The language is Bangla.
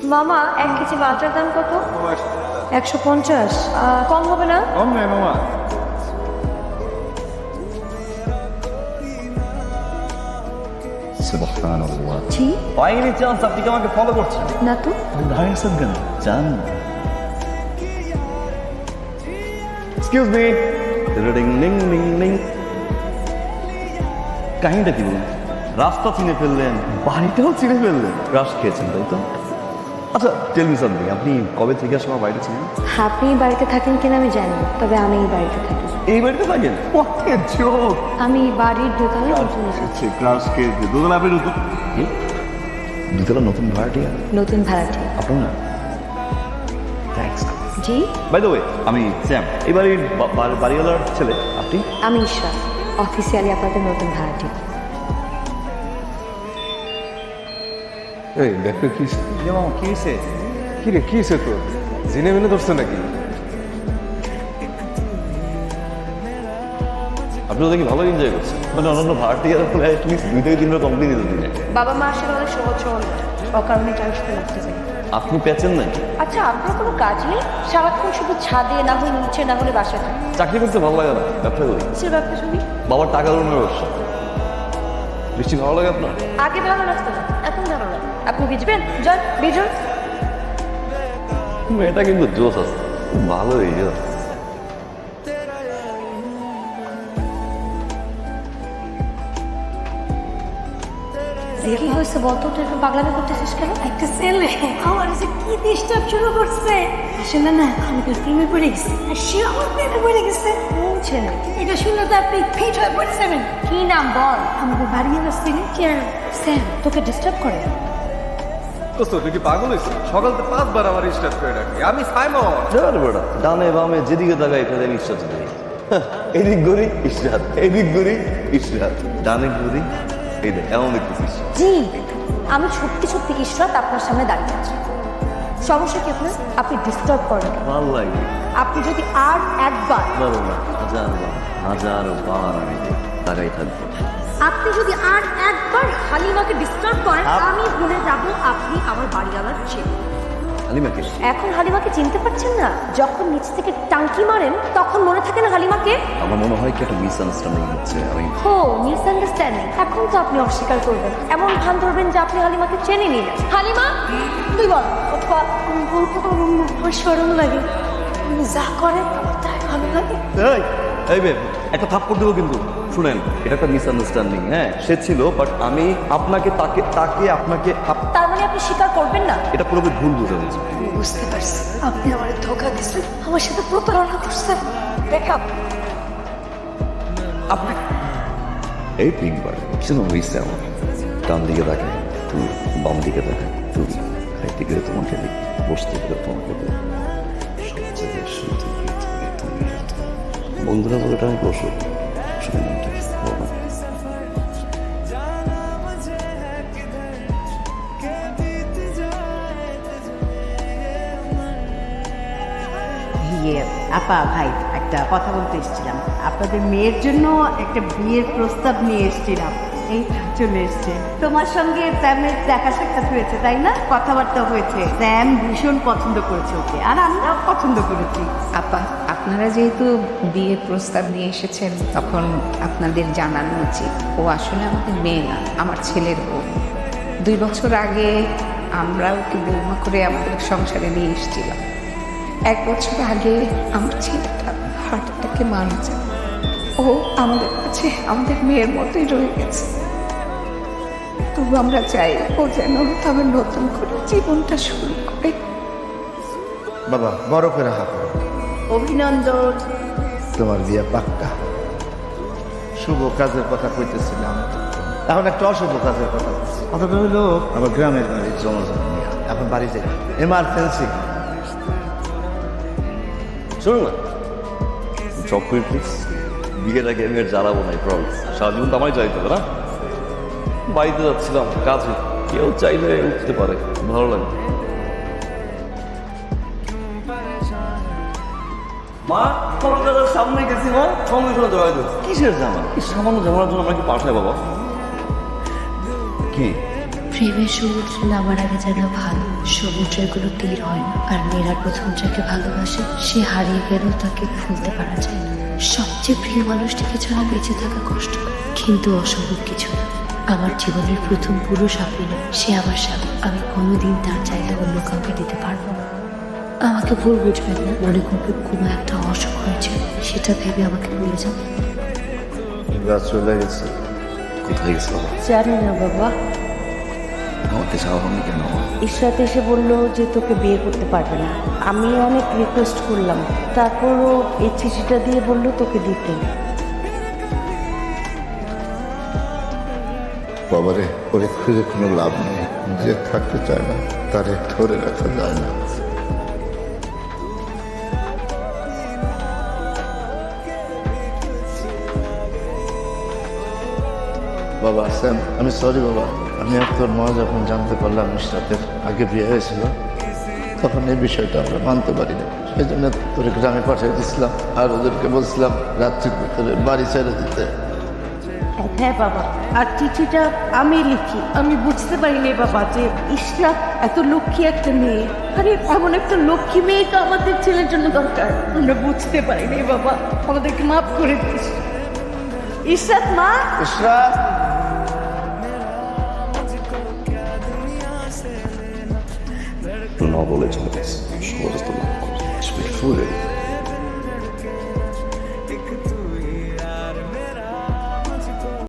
মামা 1 কেজি বাটার দাম কত? 150। কম হবে না? কম নেই মামা। সুবহানাল্লাহ। জি বাই এনি চান্স আপনি কি আমাকে ফলো করছেন? না তো। দাঁড়িয়ে আছেন কেন? জান। Excuse me. Ding ding ding ding. কাহিনীটা কি বলুন? রাস্তা চিনে ফেললেন, বাড়িটাও চিনে ফেললেন। রাশ খেয়েছেন তাই তো? আচ্ছা টেল মি সামথিং, আপনি কবে থেকে আসলে আমার বাড়িতে ছিলেন? আপনি বাড়িতে থাকেন কিনা আমি জানি না, তবে আমি এই বাড়িতে থাকি। এই বাড়িতে থাকেন? What a joke. আমি বাড়ির দোতলায় নতুন এসেছি। ক্লাস খেয়েছে দোতলা, আপনি নতুন কি দোতলা নতুন ভাড়াটিয়া? নতুন ভাড়াটি। আপনার না? থ্যাঙ্কস। জি বাই দ্য ওয়ে আমি স্যাম, এই বাড়ির বাড়িওয়ালার ছেলে। আপনি? আমি ঈশ্বর, অফিসিয়ালি আপনাদের নতুন ভাড়াটি। এই দেখো কি মামা কি হয়েছে? কি রে কি হয়েছে তো জেনে মেনে ধরছে নাকি? আপনি তো দেখি ভালো এনজয় করছেন, মানে অন্যান্য ভাড়াটিয়ার হলে অ্যাটলিস্ট 2 থেকে 3 বার কমপ্লেন দিত দিনে। বাবা মা আসলে অনেক সহজ সরল, অকারণে টাইম সাথে লাগতে চাই। আপনি পেয়েছেন নাকি? আচ্ছা আপনার কোনো কাজ নেই? সারাক্ষণ শুধু ছাদে, না হয় নিচে, না হলে বাসায় থাকি। চাকরি করতে ভালো লাগে না, ব্যবসা করি। কিসের ব্যবসা শুনি? বাবার টাকার উন্নয়ন ব্যবসা। বৃষ্টি ভালো লাগে আপনার? আগে ভালো লাগতো না, এখন ভালো লাগে। আপনি ভিজবেন? যান ভিজুন। এটা কিন্তু জোস আছে, খুব ভালো এই যে। কি হয়েছে বলতো? তুই এখন পাগলামি করতেছিস কেন? একটা ছেলে আমার যে কি ডিস্টার্ব শুরু করছে। আসলে না আমি তো প্রেমে পড়ে গেছি, আর সে আমার প্রেমে পড়ে গেছে। কোন ছেলে? এটা শুনলে তো আপনি ফিট হয়ে পড়েছেন। কি নাম বল? আমাদের বাড়ি আসছে কি আর স্যাম তোকে ডিস্টার্ব করে? দোস্ত তুই কি পাগল হয়েছিস? সকাল থেকে 5 বার আমার স্টার্ট করে রাখি। আমি সাইমন। যার বেড়া ডানে বামে যেদিকে তাকাই ফেলে নিঃশ্বাস দিই। এদিক ঘুরি ইশরাত, এদিক ঘুরি ইশরাত, ডানে ঘুরি এই দেখ এমন দেখতেছিস। জি আমি সত্যি সত্যি ইশরাত আপনার সামনে দাঁড়িয়ে আছি। সমস্যা কি আপনার? আপনি ডিস্টার্ব করেন। ভালো লাগে। আপনি যদি আর একবার পারো না, হাজার বার আমি তাকাই থাকবো। আপনি যদি আর একবার হালিমাকে ডিস্টার্ব করেন আমি ভুলে যাব আপনি আমার বাড়িওয়ালার ছেলে। হালিমাকে? এখন হালিমাকে চিনতে পারছেন না? যখন নিচ থেকে টাঙ্কি মারেন তখন মনে থাকে না হালিমাকে? আমার মনে হয় কি একটা মিসআন্ডারস্ট্যান্ডিং হচ্ছে। আমি ও মিসআন্ডারস্ট্যান্ডিং। এখন তো আপনি অস্বীকার করবেন, এমন ভান ধরবেন যে আপনি হালিমাকে চেনেনই না। হালিমা তুই বল। বলতে পারবো না, আমার সরম লাগে। উনি যা করেন আমার তাই ভালো লাগে। এই বেব একটা থাপ্পড় দেবো কিন্তু। শুনেন এটা একটা মিসআন্ডারস্ট্যান্ডিং। হ্যাঁ সে ছিল, বাট আমি আপনাকে তাকে আপনাকে তার মানে আপনি স্বীকার করবেন না? এটা পুরোপুরি ভুল বুঝে গেছে। বুঝতে পারছি আপনি আমার ধোকা দিচ্ছেন, আমার সাথে প্রতারণা করছেন। ব্রেকআপ। আপনি এই তিনবার কেন হয়েছে আমার? ডান দিকে দেখেন তুই, বাম দিকে দেখেন তুই, খাইতে গেলে তোমাকে দেখি, বসতে গেলে তোমাকে দেখি, সবচেয়ে শুনতে গিয়ে তুমি বন্ধুরা বলে এটা আমি বসো ইয়ে আপা ভাই একটা কথা বলতে এসেছিলাম। আপনাদের মেয়ের জন্য একটা বিয়ের প্রস্তাব নিয়ে এসেছিলাম। এই চলে এসছে। তোমার সঙ্গে স্যামের দেখা সাক্ষাৎ হয়েছে তাই না? কথাবার্তা হয়েছে। স্যাম ভীষণ পছন্দ করেছে ওকে, আর আমরাও পছন্দ করেছি। আপা আপনারা যেহেতু বিয়ের প্রস্তাব নিয়ে এসেছেন তখন আপনাদের জানানো উচিত ও আসলে আমাদের মেয়ে না, আমার ছেলের বউ। 2 বছর আগে আমরা ওকে বৌমা করে আমাদের সংসারে নিয়ে এসেছিলাম। 1 বছর আগে আমার ছেলেটা হার্ট অ্যাটাকে মারা যায়। ও আমাদের কাছে আমাদের মেয়ের মতোই রয়ে গেছে। তবু আমরা চাই ও যেন আবার নতুন করে জীবনটা শুরু করে। বাবা বড় করে হাঁকো। অভিনন্দন। তোমার বিয়ে পাক্কা। শুভ কাজের কথা কইতেছিলাম, এখন একটা অশুভ কাজের কথা বলছি। কথাটা হইলো আমার গ্রামের বাড়ির জনজন নিয়ে এখন বাড়ি যাই এমার্জেন্সি। শুনুন না জব করি প্লিজ। বিয়ের আগে আমি আর জ্বালাবো না, প্রবলেম সারা জীবন তো আমায় চাইতে হবে না। বাড়িতে যাচ্ছিলাম কাজে, কেউ চাইলে উঠতে পারে, ভালো লাগে। মা কলকাতার সামনে গেছি মা, সঙ্গে সঙ্গে জড়াই দিচ্ছে। কিসের জামা? এই সামান্য জামার জন্য আমরা কি পাঠায় বাবা? কি প্রেমের সমুদ্র নামার আগে যেন ভালো সমুদ্রের কোনো তীর হয় না। আর মেয়েরা প্রথম যাকে ভালোবাসে সে হারিয়ে গেলেও তাকে ভুলতে পারা যায় না। সবচেয়ে প্রিয় মানুষটিকে ছাড়া বেঁচে থাকা কষ্ট, কিন্তু অসম্ভব কিছু না। আমার জীবনের প্রথম পুরুষ আপনি না, সে আমার স্বামী। আমি কোনোদিন তার চাইলে অন্য কাউকে দিতে পারবো না। আমাকে ভুল বুঝবেন না, মনে করবেন কোনো একটা অসুখ হয়েছে, সেটা ভেবে আমাকে ভুলে যাবে। রাত চলে গেছে। কোথায় গেছে বাবা? জানি না বাবা, আমাকে যাওয়া হয়নি কেন? ইশরাত এসে বললো যে তোকে বিয়ে করতে পারবে না। আমি অনেক রিকোয়েস্ট করলাম, তারপরও এই চিঠিটা দিয়ে বললো তোকে দিতে। বাবারে, ওরে খুঁজে কোনো লাভ নেই। যে থাকতে চায় না তারে ধরে রাখা যায় না। বাবা আসেন, আমি সরি বাবা। আমি আর তোর মা যখন জানতে পারলাম ইশরাতের আগে বিয়ে হয়েছিল, তখন এই বিষয়টা আমরা মানতে পারি না। সেই জন্য তোর গ্রামে পাঠিয়ে দিয়েছিলাম, আর ওদেরকে বলছিলাম রাত্রির ভিতরে বাড়ি ছেড়ে দিতে। হ্যাঁ বাবা, আর চিঠিটা আমি লিখি। আমি বুঝতে পারিনি বাবা যে ইশরাত এত লক্ষ্মী একটা মেয়ে, আরে এমন একটা লক্ষ্মী মেয়ে তো আমাদের ছেলের জন্য দরকার। আমরা বুঝতে পারিনি বাবা, আমাদেরকে মাফ করে দিস। ইশরাত মা, ইশরাত, ন বলে চলে গেছে। সহজ তো লক্ষ্য